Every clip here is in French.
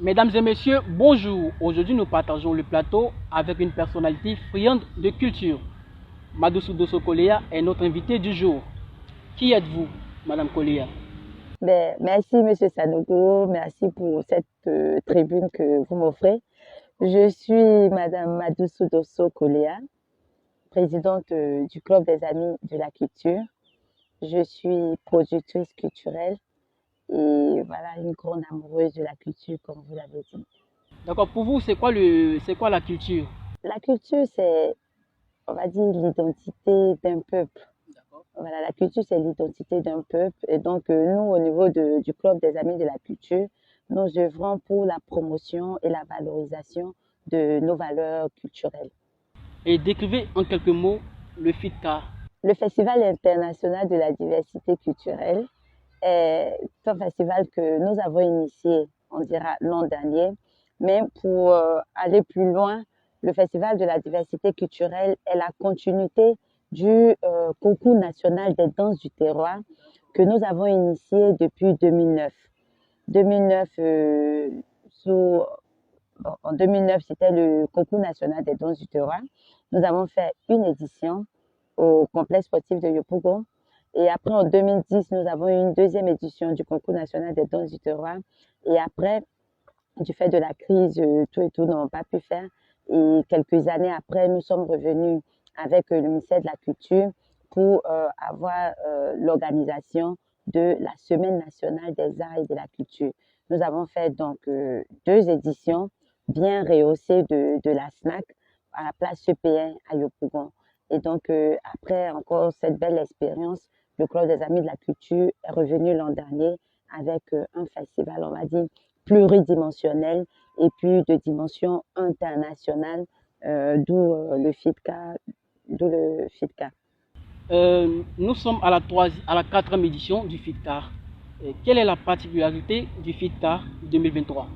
Mesdames et messieurs, bonjour. Aujourd'hui, nous partageons le plateau avec une personnalité friande de culture. Madousou Dosso Koléa est notre invité du jour. Qui êtes-vous, Madame Koléa? Merci, Monsieur Sanogo. Merci pour cette tribune que vous m'offrez. Je suis Madame Madousou Dosso Koléa, présidente du Club des Amis de la Culture. Je suis productrice culturelle et voilà, une grande amoureuse de la culture, comme vous l'avez dit. D'accord, pour vous, c'est quoi la culture? La culture, c'est, on va dire, l'identité d'un peuple. Voilà, la culture, c'est l'identité d'un peuple. Et donc, nous, au niveau du Club des Amis de la Culture, nous œuvrons pour la promotion et la valorisation de nos valeurs culturelles. Et décrivez en quelques mots le FITCA. Le Festival international de la diversité culturelle est un festival que nous avons initié, on dira, l'an dernier. Mais pour aller plus loin, le Festival de la diversité culturelle est la continuité du concours national des danses du terroir que nous avons initié depuis 2009. 2009 en 2009, c'était le concours national des danses du terroir. Nous avons fait une édition au complexe sportif de Yopougon. Et après, en 2010, nous avons eu une deuxième édition du concours national des danses du terroir. Et après, du fait de la crise, tout et tout n'ont pas pu faire. Et quelques années après, nous sommes revenus avec le ministère de la Culture pour avoir l'organisation de la Semaine nationale des arts et de la culture. Nous avons fait donc deux éditions bien rehaussées de la SNAC à la place CPN à Yopougon. Et donc, après encore cette belle expérience, le Club des Amis de la Culture est revenu l'an dernier avec un festival, on va dire, pluridimensionnel et puis de dimension internationale, d'où le FITCA. Nous sommes à la quatrième édition du FITCA. Quelle est la particularité du FITCA 2023?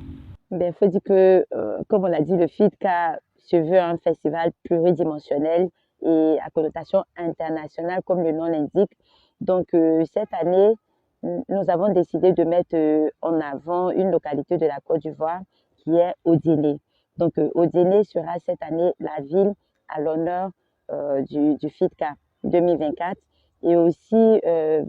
Il faut dire que, comme on l'a dit, le FITCA se veut un festival pluridimensionnel et à connotation internationale, comme le nom l'indique. Donc, cette année, nous avons décidé de mettre en avant une localité de la Côte d'Ivoire qui est Odiné. Donc, Odiné sera cette année la ville à l'honneur du FITCA 2024. Et aussi,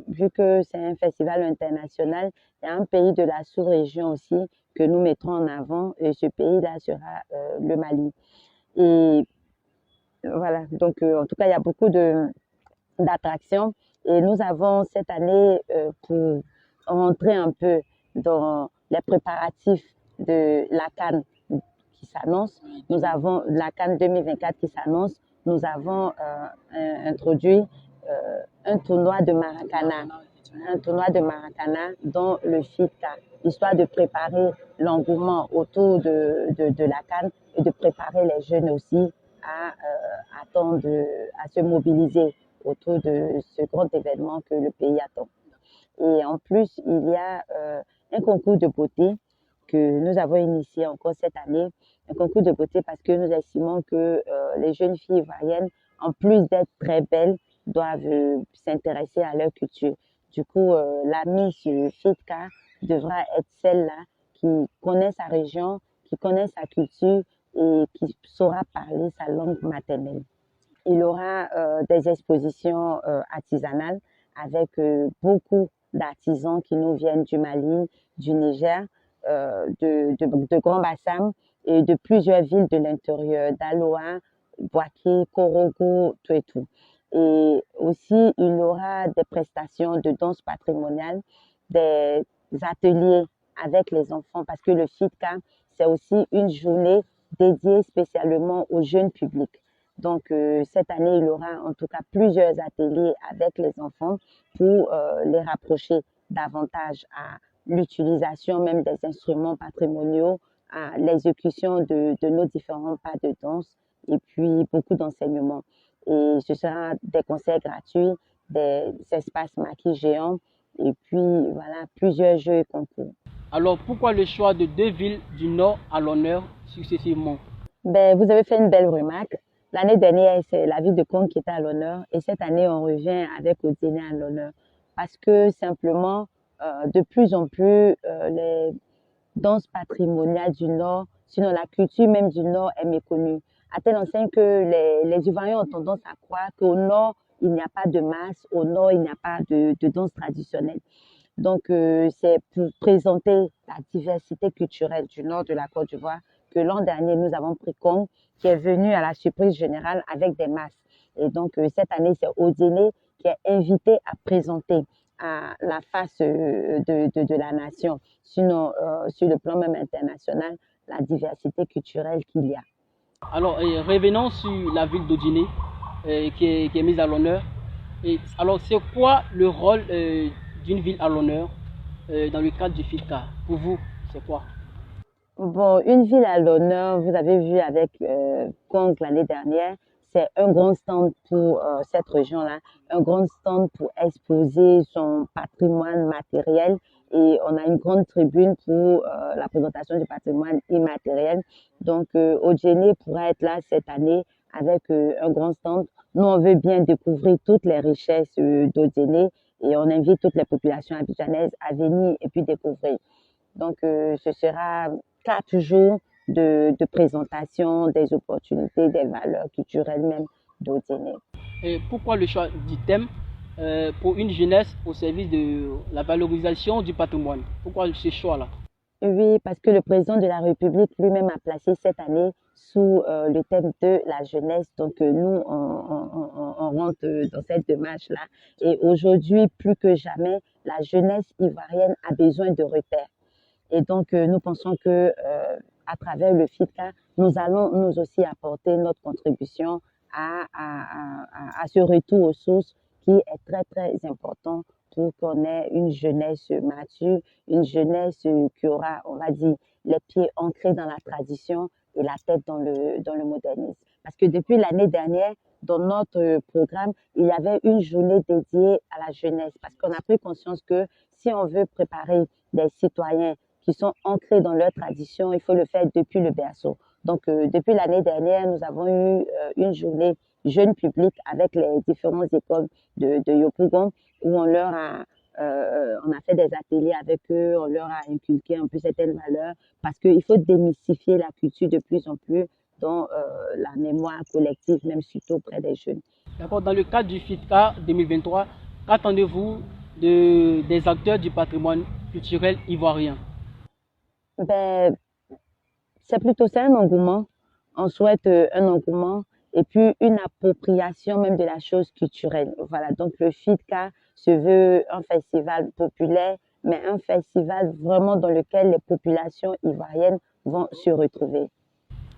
vu que c'est un festival international, il y a un pays de la sous-région aussi que nous mettrons en avant. Et ce pays-là sera le Mali. Et voilà, donc en tout cas, il y a beaucoup d'attractions. Et nous avons cette année, pour rentrer un peu dans les préparatifs de la CAN qui s'annonce, nous avons la CAN 2024 qui s'annonce, nous avons introduit un tournoi de Maracana dans le FITCA, histoire de préparer l'engouement autour de la CAN et de préparer les jeunes aussi à se mobiliser autour de ce grand événement que le pays attend. Et en plus, il y a un concours de beauté que nous avons initié encore cette année, un concours de beauté parce que nous estimons que les jeunes filles ivoiriennes, en plus d'être très belles, doivent s'intéresser à leur culture. Du coup, la Miss FITCA devra être celle-là qui connaît sa région, qui connaît sa culture et qui saura parler sa langue maternelle. Il aura des expositions artisanales avec beaucoup d'artisans qui nous viennent du Mali, du Niger, de Grand Bassam et de plusieurs villes de l'intérieur, d'Aloa, Boaké, Korogo, tout et tout. Et aussi, il aura des prestations de danse patrimoniale, des ateliers avec les enfants, parce que le FITCA, c'est aussi une journée dédiée spécialement aux jeunes publics. Donc, cette année, il y aura en tout cas plusieurs ateliers avec les enfants pour les rapprocher davantage à l'utilisation même des instruments patrimoniaux, à l'exécution de nos différents pas de danse et puis beaucoup d'enseignements. Et ce sera des conseils gratuits, des espaces maquis géants et puis voilà, plusieurs jeux et concours. Alors, pourquoi le choix de deux villes du Nord à l'honneur successivement? Vous avez fait une belle remarque. L'année dernière, c'est la ville de Kong qui était à l'honneur et cette année, on revient avec Odiné à l'honneur parce que simplement, de plus en plus, danse patrimoniale du Nord, sinon la culture même du Nord est méconnue. À telle enseigne que les Ivoiriens ont tendance à croire qu'au Nord, il n'y a pas de masse, au Nord, il n'y a pas de danse traditionnelle. Donc, c'est pour présenter la diversité culturelle du Nord de la Côte d'Ivoire que l'an dernier, nous avons pris Kong, qui est venu à la surprise générale avec des masses. Et donc, cette année, c'est Odéné qui est invité à présenter à la face de la nation, sinon sur le plan même international, la diversité culturelle qu'il y a. Alors, revenons sur la ville d'Odjiné qui est mise à l'honneur. Alors, c'est quoi le rôle d'une ville à l'honneur dans le cadre du FIDCA? Pour vous, c'est quoi? Bon, une ville à l'honneur, vous avez vu avec Kong l'année dernière, c'est un grand stand pour cette région-là, un grand stand pour exposer son patrimoine matériel et on a une grande tribune pour la présentation du patrimoine immatériel. Donc, Odjiné pourra être là cette année avec un grand stand. Nous, on veut bien découvrir toutes les richesses d'Odjiné et on invite toutes les populations abidjanaises à venir et puis découvrir. Donc, ce sera 4 jours de présentation des opportunités, des valeurs culturelles même d'Odjiné. Et pourquoi le choix du thème pour une jeunesse au service de la valorisation du patrimoine? Pourquoi ce choix-là? Oui, parce que le président de la République lui-même a placé cette année sous le thème de la jeunesse. Donc, nous, on rentre dans cette démarche-là. Et aujourd'hui, plus que jamais, la jeunesse ivoirienne a besoin de repères. Et donc, nous pensons que à travers le FIDCA, nous allons nous aussi apporter notre contribution à ce retour aux sources qui est très, très important pour qu'on ait une jeunesse mature, une jeunesse qui aura, on va dire, les pieds ancrés dans la tradition et la tête dans le modernisme. Parce que depuis l'année dernière, dans notre programme, il y avait une journée dédiée à la jeunesse. Parce qu'on a pris conscience que si on veut préparer des citoyens qui sont ancrés dans leur tradition, il faut le faire depuis le berceau. Donc, depuis l'année dernière, nous avons eu une journée jeune public avec les différentes écoles de Yopougon où on a fait des ateliers avec eux, on leur a inculqué un peu certaines valeurs parce qu'il faut démystifier la culture de plus en plus dans la mémoire collective, même surtout auprès des jeunes. D'accord. Dans le cadre du FIDCA 2023, qu'attendez-vous des acteurs du patrimoine culturel ivoirien? Ben, c'est plutôt ça, un engouement. On souhaite un engouement et puis une appropriation même de la chose culturelle. Voilà, donc le FIDCA se veut un festival populaire, mais un festival vraiment dans lequel les populations ivoiriennes vont se retrouver.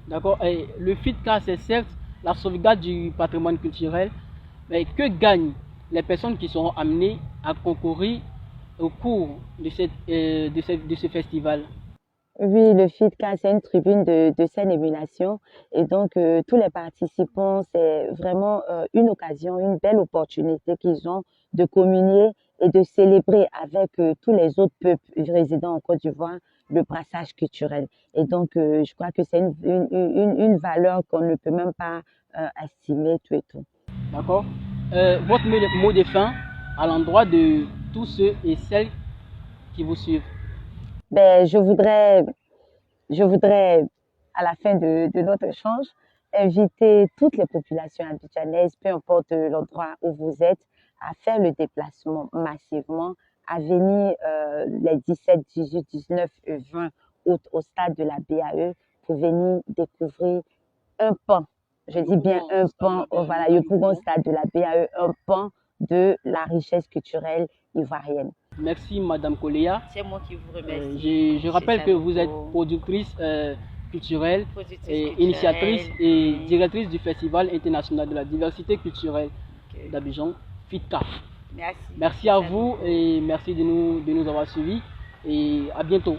D'accord. Et le FIDCA, c'est certes la sauvegarde du patrimoine culturel, mais que gagnent les personnes qui seront amenées à concourir au cours de ce festival? Oui, le FIDCA, c'est une tribune de scène émulation et donc tous les participants, c'est vraiment une occasion, une belle opportunité qu'ils ont de communier et de célébrer avec tous les autres peuples résidant en Côte d'Ivoire le brassage culturel. Et donc, je crois que c'est une valeur qu'on ne peut même pas estimer tout et tout. D'accord. Votre mot de fin à l'endroit de tous ceux et celles qui vous suivent? Ben, je voudrais, à la fin de notre échange, inviter toutes les populations abidjanaises, peu importe l'endroit où vous êtes, à faire le déplacement massivement, à venir les 17, 18, 19 et 20 août au stade de la BAE pour venir découvrir un pan, je dis bien un pan, voilà, le plus grand stade de la BAE, un pan de la richesse culturelle ivoirienne. Merci Madame Koléa. C'est moi qui vous remercie. Je rappelle que vous êtes productrice culturelle, initiatrice et directrice du Festival international de la diversité culturelle d'Abidjan, FIDCA. Merci. Merci à vous et merci de nous avoir suivis et à bientôt.